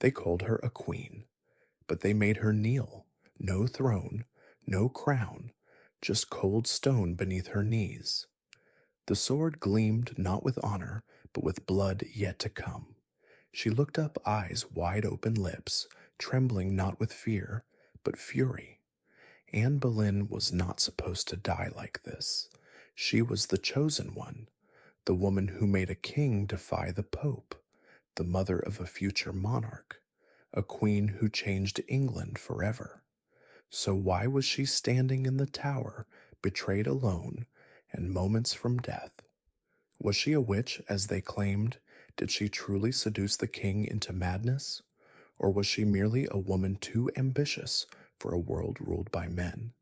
They called her a queen, but they made her kneel. No throne, no crown, just cold stone beneath her knees. The sword gleamed not with honor, but with blood yet to come. She looked up, eyes wide open, lips, trembling not with fear, but fury. Anne Boleyn was not supposed to die like this. She was the chosen one, the woman who made a king defy the Pope, the mother of a future monarch, a queen who changed England forever. So why was she standing in the tower, betrayed alone, and moments from death? Was she a witch, as they claimed? Did she truly seduce the king into madness? Or was she merely a woman too ambitious for a world ruled by men?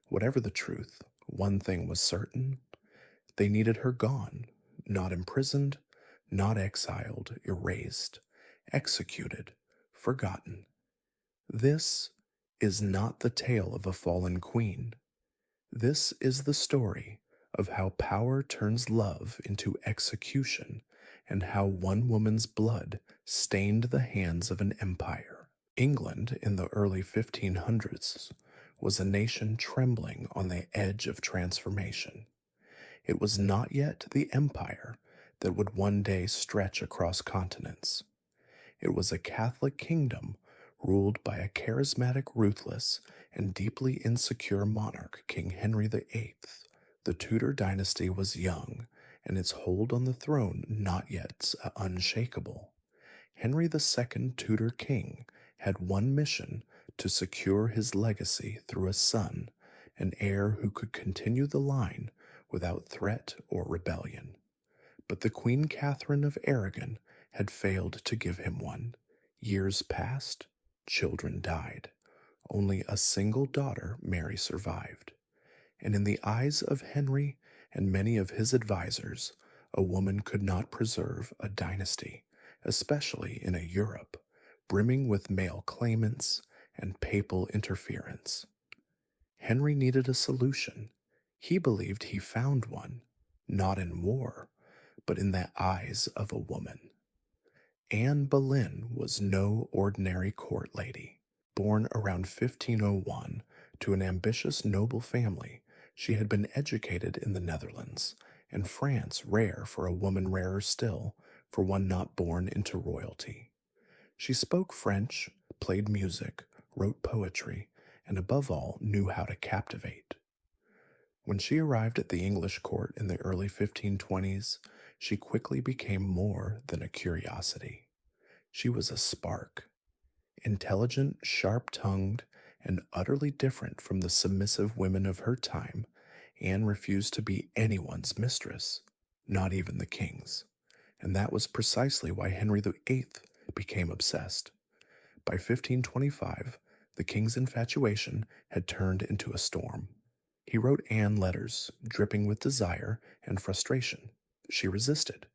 Whatever the truth, one thing was certain. They needed her gone, not imprisoned, not exiled, erased, executed, forgotten. This is not the tale of a fallen queen. This is the story of how power turns love into execution and how one woman's blood stained the hands of an empire. England in the early 1500s was a nation trembling on the edge of transformation. It was not yet the empire that would one day stretch across continents. It was a Catholic kingdom ruled by a charismatic, ruthless, and deeply insecure monarch, King Henry VIII. The Tudor dynasty was young, and its hold on the throne not yet unshakable. Henry II, Tudor king, had one mission: to secure his legacy through a son, an heir who could continue the line without threat or rebellion. But the Queen Catherine of Aragon had failed to give him one. Years passed, children died. Only a single daughter, Mary, survived. And in the eyes of Henry and many of his advisers, a woman could not preserve a dynasty, especially in a Europe brimming with male claimants and papal interference. Henry needed a solution. He believed he found one, not in war, but in the eyes of a woman. Anne Boleyn was no ordinary court lady. Born around 1501 to an ambitious noble family, she had been educated in the Netherlands, and France rare for a woman, rarer still for one not born into royalty. She spoke French, played music, wrote poetry, and above all knew how to captivate. When she arrived at the English court in the early 1520s, she quickly became more than a curiosity. She was a spark. Intelligent, sharp-tongued, and utterly different from the submissive women of her time, Anne refused to be anyone's mistress, not even the king's. And that was precisely why Henry VIII became obsessed. By 1525, the king's infatuation had turned into a storm. He wrote Anne letters, dripping with desire and frustration. She resisted.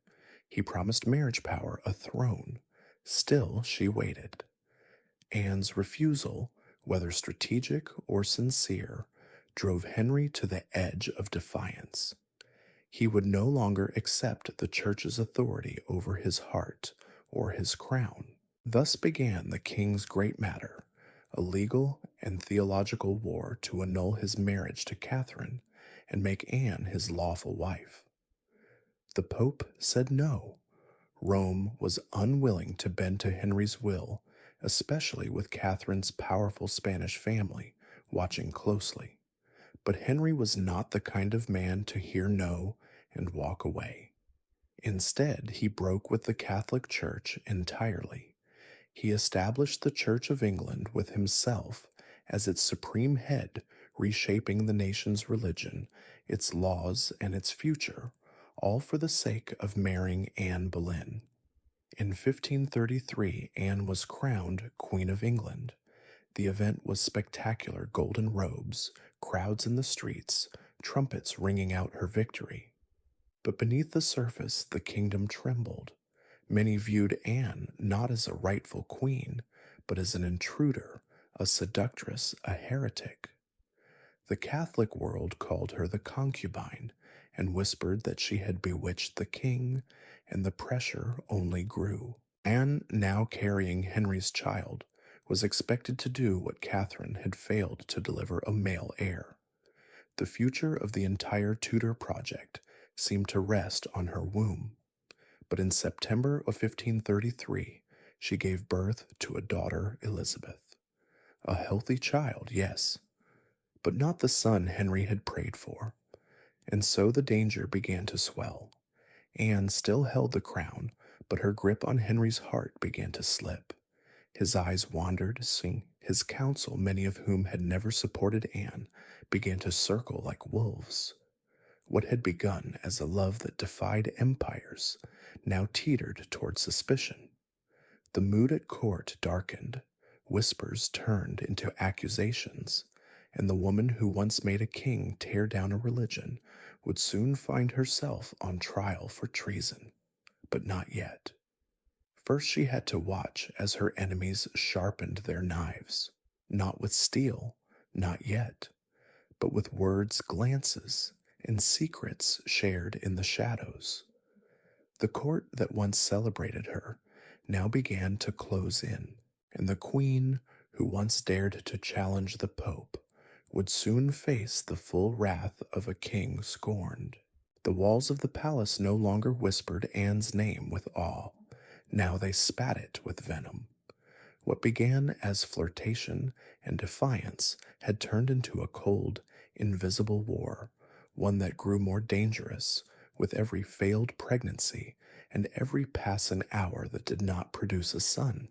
He promised marriage power, a throne. Still, she waited. Anne's refusal, whether strategic or sincere, drove Henry to the edge of defiance. He would no longer accept the church's authority over his heart or his crown. Thus began the king's great matter, a legal and theological war to annul his marriage to Catherine and make Anne his lawful wife. The Pope said no. Rome was unwilling to bend to Henry's will, especially with Catherine's powerful Spanish family watching closely. But Henry was not the kind of man to hear no and walk away. Instead, he broke with the Catholic Church entirely. He established the Church of England with himself as its supreme head, reshaping the nation's religion, its laws, and its future, all for the sake of marrying Anne Boleyn. In 1533, Anne was crowned Queen of England. The event was spectacular: golden robes, crowds in the streets, trumpets ringing out her victory. But beneath the surface, the kingdom trembled. Many viewed Anne not as a rightful queen, but as an intruder, a seductress, a heretic. The Catholic world called her the concubine and whispered that she had bewitched the king, and the pressure only grew. Anne, now carrying Henry's child, was expected to do what Catherine had failed to deliver a male heir. The future of the entire Tudor project seemed to rest on her womb. But in September of 1533, she gave birth to a daughter, Elizabeth. A healthy child, yes, but not the son Henry had prayed for. And so the danger began to swell. Anne still held the crown, but her grip on Henry's heart began to slip. His eyes wandered, seeing his council, many of whom had never supported Anne, began to circle like wolves. What had begun as a love that defied empires now teetered toward suspicion. The mood at court darkened, whispers turned into accusations, and the woman who once made a king tear down a religion would soon find herself on trial for treason. But not yet. First, she had to watch as her enemies sharpened their knives, not with steel, not yet, but with words, glances, and secrets shared in the shadows. The court that once celebrated her now began to close in, and the queen, who once dared to challenge the pope, would soon face the full wrath of a king scorned. The walls of the palace no longer whispered Anne's name with awe. Now they spat it with venom. What began as flirtation and defiance had turned into a cold, invisible war, one that grew more dangerous with every failed pregnancy and every passing hour that did not produce a son.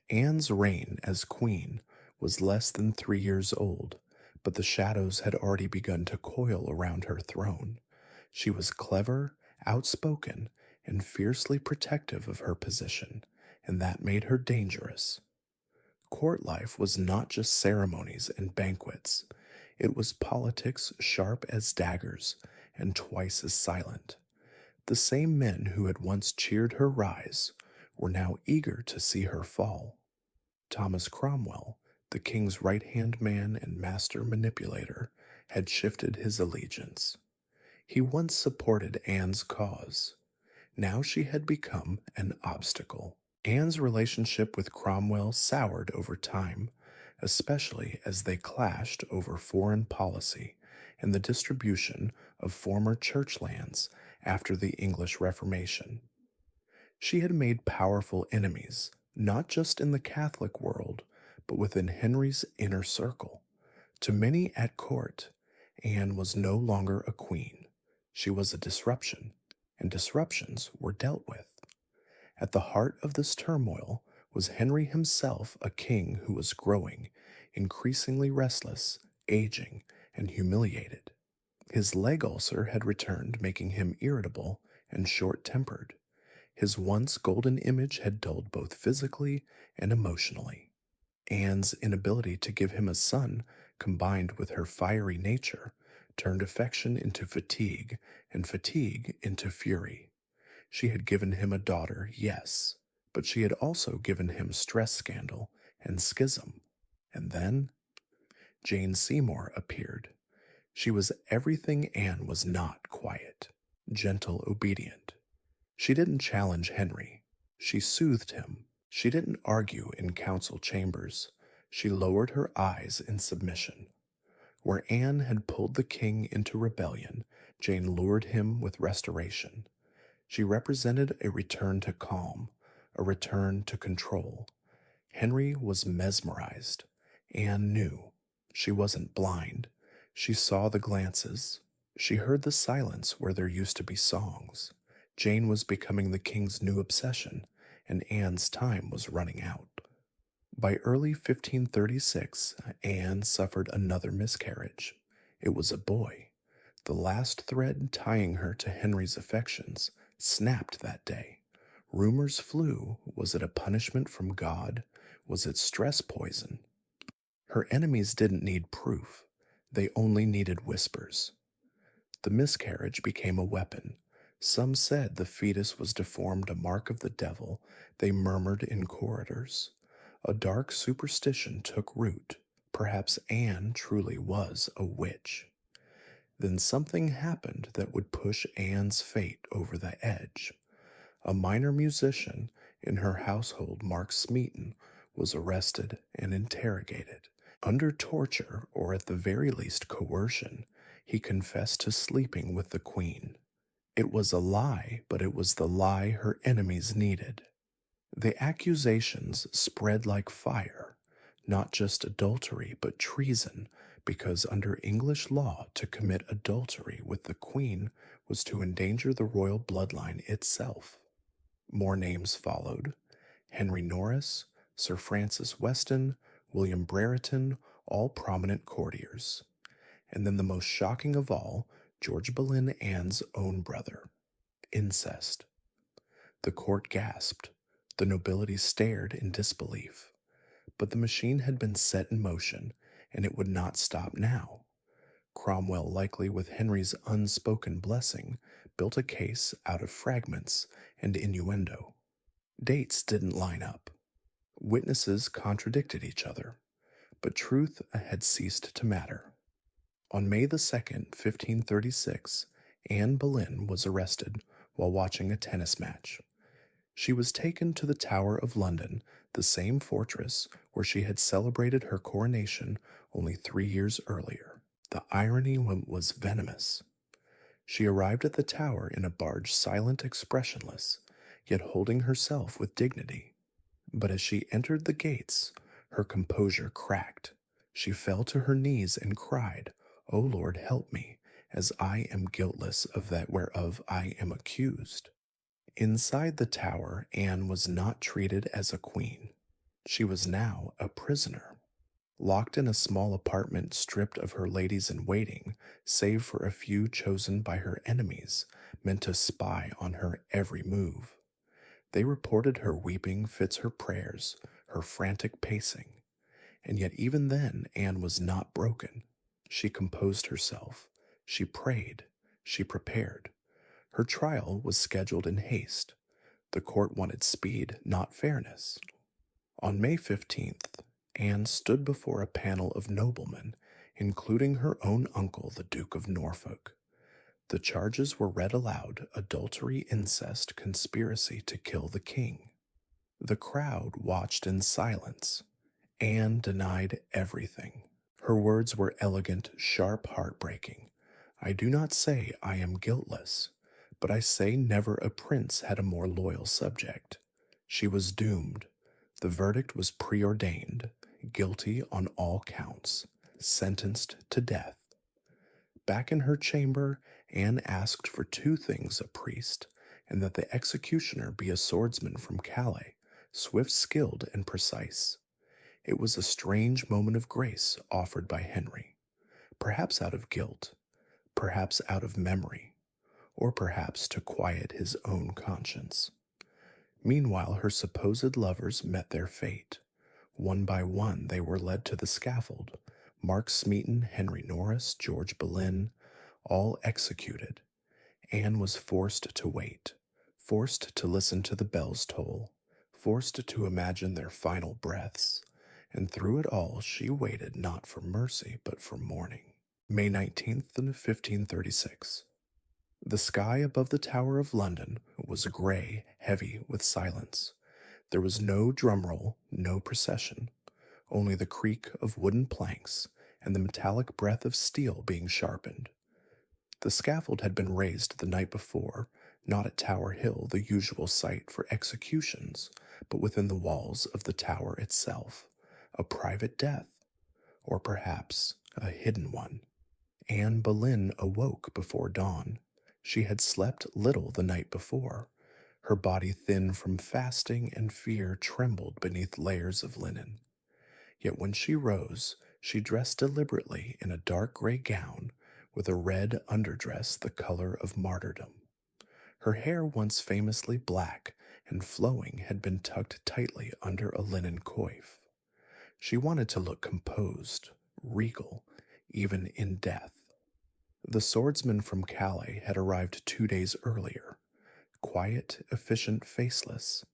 Anne's reign as queen was less than 3 years old, but the shadows had already begun to coil around her throne. She was clever, outspoken, and fiercely protective of her position, and that made her dangerous. Court life was not just ceremonies and banquets. It was politics sharp as daggers and twice as silent. The same men who had once cheered her rise were now eager to see her fall. Thomas Cromwell, the king's right-hand man and master manipulator, had shifted his allegiance. He once supported Anne's cause. Now she had become an obstacle. Anne's relationship with Cromwell soured over time, especially as they clashed over foreign policy and the distribution of former church lands after the English Reformation. She had made powerful enemies, not just in the Catholic world, but within Henry's inner circle. To many at court, Anne was no longer a queen. She was a disruption, and disruptions were dealt with. At the heart of this turmoil was Henry himself, a king who was growing, increasingly restless, aging, and humiliated. His leg ulcer had returned, making him irritable and short-tempered. His once golden image had dulled both physically and emotionally. Anne's inability to give him a son, combined with her fiery nature, turned affection into fatigue and fatigue into fury. She had given him a daughter, yes, but she had also given him stress scandal and schism. And then Jane Seymour appeared. She was everything Anne was not: quiet, gentle, obedient. She didn't challenge Henry. She soothed him. She didn't argue in council chambers. She lowered her eyes in submission. Where Anne had pulled the king into rebellion, Jane lured him with restoration. She represented a return to calm, a return to control. Henry was mesmerized. Anne knew. She wasn't blind. She saw the glances. She heard the silence where there used to be songs. Jane was becoming the king's new obsession, and Anne's time was running out. By early 1536, Anne suffered another miscarriage. It was a boy. The last thread tying her to Henry's affections snapped that day. Rumors flew. Was it a punishment from God? Was it stress poison? Her enemies didn't need proof. They only needed whispers. The miscarriage became a weapon. Some said the fetus was deformed, a mark of the devil. They murmured in corridors. A dark superstition took root. Perhaps Anne truly was a witch. Then something happened that would push Anne's fate over the edge. A minor musician In her household, Mark Smeaton was arrested and interrogated. Under torture, or at the very least coercion, he confessed to sleeping with the Queen. It was a lie, but it was the lie her enemies needed. The accusations spread like fire, not just adultery, but treason, because under English law, to commit adultery with the Queen was to endanger the royal bloodline itself. More names followed: Henry Norris, Sir Francis Weston, William Brereton, all prominent courtiers. And then the most shocking of all, George Boleyn, Anne's own brother. Incest. The court gasped. The nobility stared in disbelief. But the machine had been set in motion, and it would not stop now. Cromwell, likely with Henry's unspoken blessing, built a case out of fragments and innuendo. Dates didn't line up. Witnesses contradicted each other, but truth had ceased to matter. On May the 2nd, 1536, Anne Boleyn was arrested while watching a tennis match. She was taken to the Tower of London, the same fortress where she had celebrated her coronation only 3 years earlier. The irony was venomous. She arrived at the tower in a barge, silent, expressionless, yet holding herself with dignity. But as she entered the gates, her composure cracked. She fell to her knees and cried, "O Lord, help me, as I am guiltless of that whereof I am accused." Inside the tower, Anne was not treated as a queen. She was now a prisoner, locked in a small apartment stripped of her ladies-in-waiting, save for a few chosen by her enemies, meant to spy on her every move. They reported her weeping fits her prayers, her frantic pacing. And yet even then Anne was not broken. She composed herself. She prayed. She prepared. Her trial was scheduled in haste. The court wanted speed, not fairness. On May 15th, Anne stood before a panel of noblemen, including her own uncle, the Duke of Norfolk. The charges were read aloud: adultery, incest, conspiracy to kill the king. The crowd watched in silence. Anne denied everything. Her words were elegant, sharp, heartbreaking. "I do not say I am guiltless, but I say never a prince had a more loyal subject." She was doomed. The verdict was preordained: guilty on all counts, sentenced to death. Back in her chamber, Anne asked for two things: a priest, and that the executioner be a swordsman from Calais, swift, skilled, and precise. It was a strange moment of grace offered by Henry, perhaps out of guilt, perhaps out of memory, or perhaps to quiet his own conscience. Meanwhile, her supposed lovers met their fate. One by one, they were led to the scaffold: Mark Smeaton, Henry Norris, George Boleyn, all executed. Anne was forced to wait, forced to listen to the bells toll, forced to imagine their final breaths. And through it all, she waited not for mercy, but for mourning. May 19th, 1536. The sky above the Tower of London was grey, heavy with silence. There was no drumroll, no procession, only the creak of wooden planks and the metallic breath of steel being sharpened. The scaffold had been raised the night before, not at Tower Hill, the usual site for executions, but within the walls of the tower itself. A private death, or perhaps a hidden one. Anne Boleyn awoke before dawn. She had slept little the night before. Her body, thin from fasting and fear, trembled beneath layers of linen. Yet when she rose, she dressed deliberately in a dark gray gown with a red underdress the color of martyrdom. Her hair, once famously black and flowing, had been tucked tightly under a linen coif. She wanted to look composed, regal, even in death. The swordsman from Calais had arrived 2 days earlier, quiet, efficient, faceless.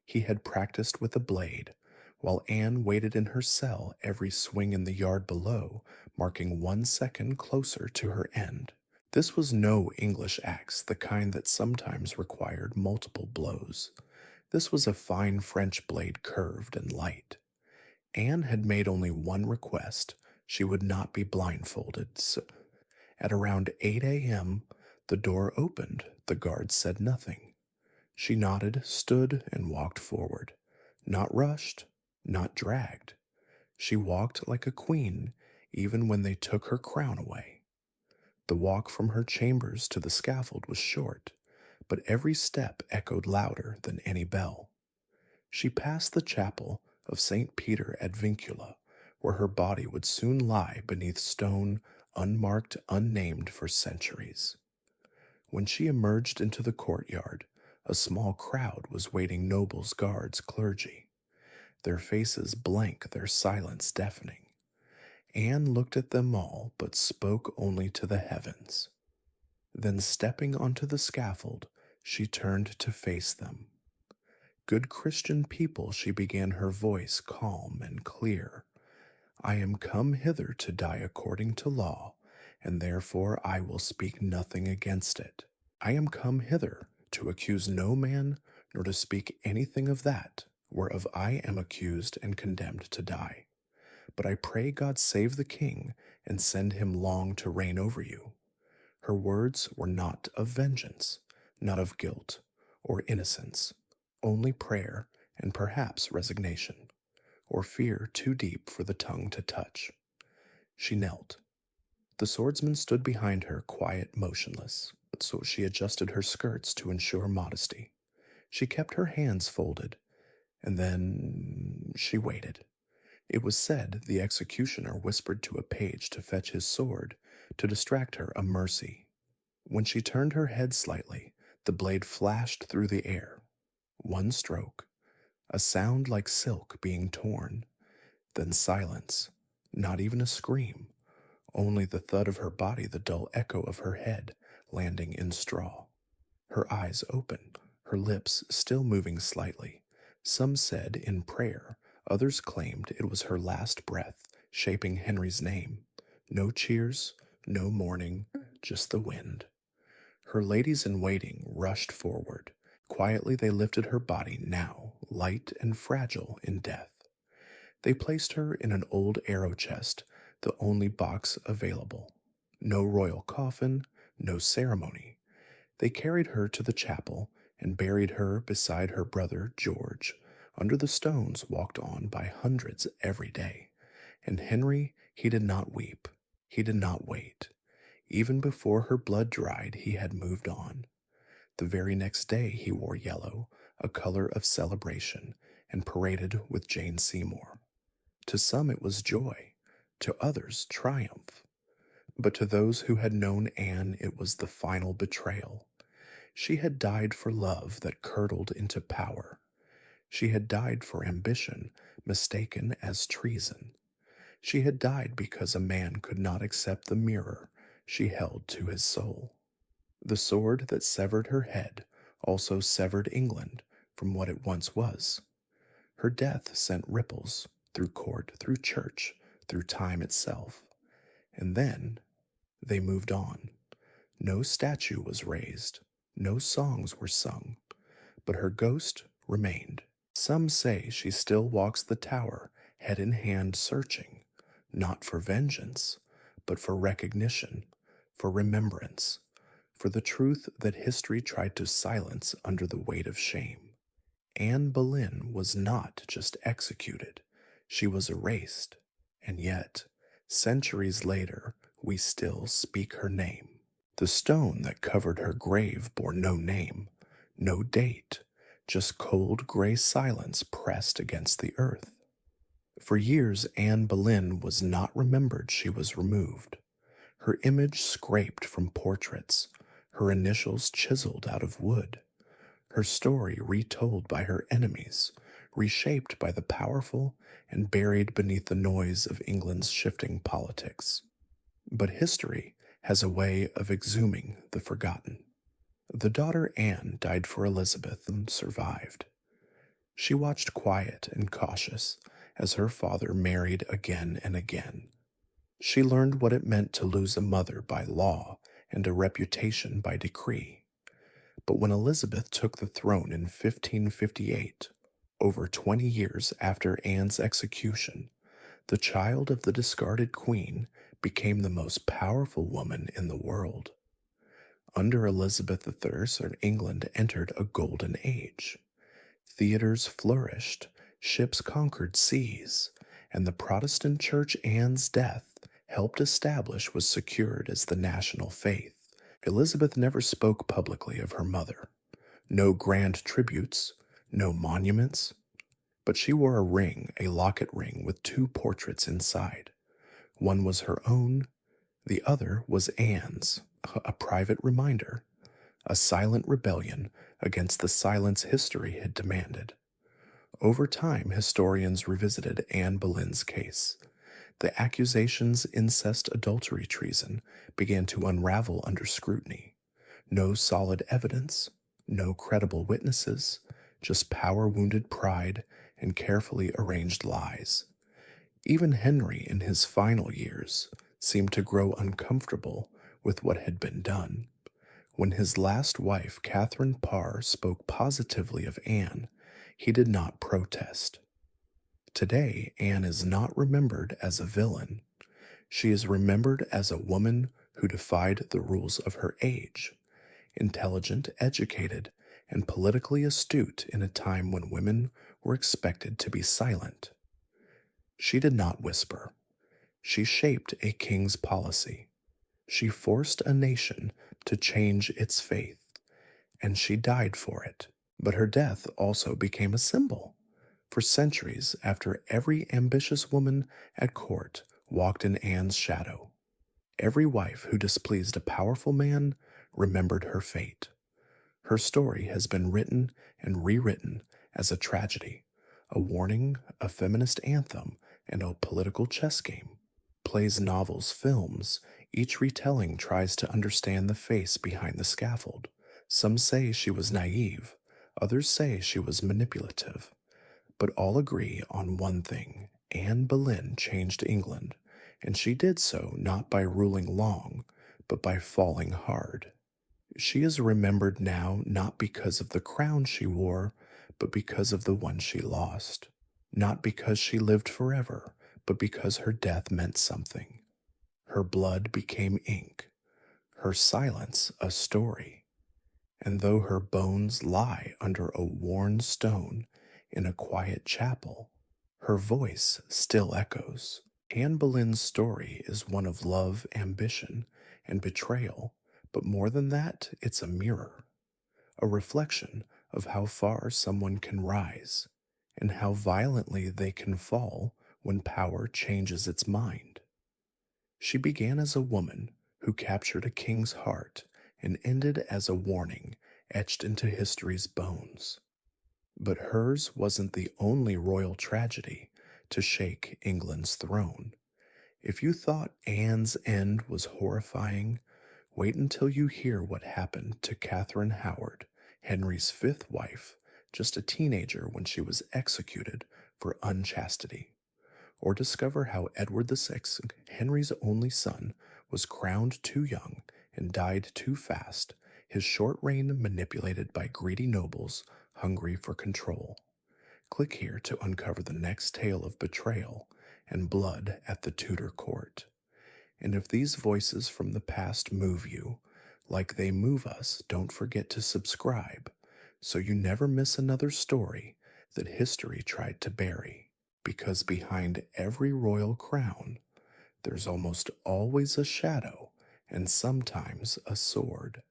He had practiced with a blade, while Anne waited in her cell, every swing in the yard below marking 1 second closer to her end. This was no English axe, the kind that sometimes required multiple blows. This was a fine French blade, curved and light. Anne had made only one request. She would not be blindfolded. So at around 8 a.m., the door opened. The guard said nothing. She nodded, stood, and walked forward. Not rushed, not dragged. She walked like a queen, even when they took her crown away. The walk from her chambers to the scaffold was short, but every step echoed louder than any bell. She passed the chapel of St. Peter ad Vincula, where her body would soon lie beneath stone unmarked, unnamed for centuries. When she emerged into the courtyard, a small crowd was waiting, nobles, guards, clergy, their faces blank, their silence deafening. Anne looked at them all, but spoke only to the heavens. Then, stepping onto the scaffold, she turned to face them. Good Christian people, she began, her voice calm and clear. I am come hither to die according to law, and therefore I will speak nothing against it. I am come hither to accuse no man, nor to speak anything of that whereof I am accused and condemned to die. But I pray God save the king, and send him long to reign over you. Her words were not of vengeance, not of guilt or innocence, only prayer and perhaps resignation, or fear too deep for the tongue to touch. She knelt. The swordsman stood behind her, quiet, motionless, so she adjusted her skirts to ensure modesty. She kept her hands folded, and then she waited. It was said the executioner whispered to a page to fetch his sword, to distract her a mercy. When she turned her head slightly, the blade flashed through the air. One stroke, a sound like silk being torn, then silence, not even a scream, only the thud of her body, the dull echo of her head landing in straw. Her eyes open, her lips still moving slightly. Some said in prayer, others claimed it was her last breath shaping Henry's name. No cheers, no mourning, just the wind. Her ladies in waiting rushed forward. Quietly they lifted her body, now light and fragile in death. They placed her in an old arrow chest, the only box available. No royal coffin, no ceremony. They carried her to the chapel and buried her beside her brother George, under the stones walked on by hundreds every day. And Henry, he did not weep, he did not wait. Even before her blood dried, he had moved on. The very next day he wore yellow, a color of celebration, and paraded with Jane Seymour. To some it was joy, to others triumph. But to those who had known Anne it was the final betrayal. She had died for love that curdled into power. She had died for ambition, mistaken as treason. She had died because a man could not accept the mirror she held to his soul. The sword that severed her head also severed England from what it once was. Her death sent ripples through court, through church, through time itself. And then they moved on. No statue was raised, no songs were sung, but her ghost remained. Some say she still walks the tower, head in hand, searching, not for vengeance, but for recognition, for remembrance, for the truth that history tried to silence under the weight of shame. Anne Boleyn was not just executed, she was erased, and yet, centuries later, we still speak her name. The stone that covered her grave bore no name, no date, just cold gray silence pressed against the earth. For years, Anne Boleyn was not remembered, she was removed. Her image scraped from portraits, her initials chiseled out of wood, her story retold by her enemies, reshaped by the powerful, and buried beneath the noise of England's shifting politics. But history has a way of exhuming the forgotten. The daughter Anne died for Elizabeth and survived. She watched quiet and cautious as her father married again and again. She learned what it meant to lose a mother by law and a reputation by decree. But when Elizabeth took the throne in 1558, over 20 years after Anne's execution, the child of the discarded queen became the most powerful woman in the world. Under Elizabeth I, England entered a golden age. Theaters flourished, ships conquered seas, and the Protestant Church Anne's death helped establish was secured as the national faith. Elizabeth never spoke publicly of her mother. No grand tributes, no monuments, but she wore a ring, a locket ring with two portraits inside. One was her own, the other was Anne's, a private reminder, a silent rebellion against the silence history had demanded. Over time, historians revisited Anne Boleyn's case. The accusations, incest, adultery, treason began to unravel under scrutiny. No solid evidence, no credible witnesses, just power-wounded pride and carefully arranged lies. Even Henry, in his final years, seemed to grow uncomfortable with what had been done. When his last wife, Catherine Parr, spoke positively of Anne, he did not protest. Today, Anne is not remembered as a villain. She is remembered as a woman who defied the rules of her age, intelligent, educated, and politically astute in a time when women were expected to be silent. She did not whisper. She shaped a king's policy. She forced a nation to change its faith, and she died for it. But her death also became a symbol. For centuries after, every ambitious woman at court walked in Anne's shadow. Every wife who displeased a powerful man remembered her fate. Her story has been written and rewritten as a tragedy, a warning, a feminist anthem, and a political chess game. Plays, novels, films, each retelling tries to understand the face behind the scaffold. Some say she was naive, others say she was manipulative. But all agree on one thing: Anne Boleyn changed England, and she did so not by ruling long, but by falling hard. She is remembered now not because of the crown she wore, but because of the one she lost. Not because she lived forever, but because her death meant something. Her blood became ink, her silence a story. And though her bones lie under a worn stone in a quiet chapel, her voice still echoes. Anne Boleyn's story is one of love, ambition, and betrayal, but more than that, it's a mirror, a reflection of how far someone can rise and how violently they can fall when power changes its mind. She began as a woman who captured a king's heart and ended as a warning etched into history's bones. But hers wasn't the only royal tragedy to shake England's throne. If you thought Anne's end was horrifying, wait until you hear what happened to Catherine Howard, Henry's fifth wife, just a teenager when she was executed for unchastity. Or discover how Edward VI, Henry's only son, was crowned too young and died too fast, his short reign manipulated by greedy nobles hungry for control. Click here to uncover the next tale of betrayal and blood at the Tudor court. And if these voices from the past move you, like they move us, don't forget to subscribe so you never miss another story that history tried to bury. Because behind every royal crown, there's almost always a shadow and sometimes a sword.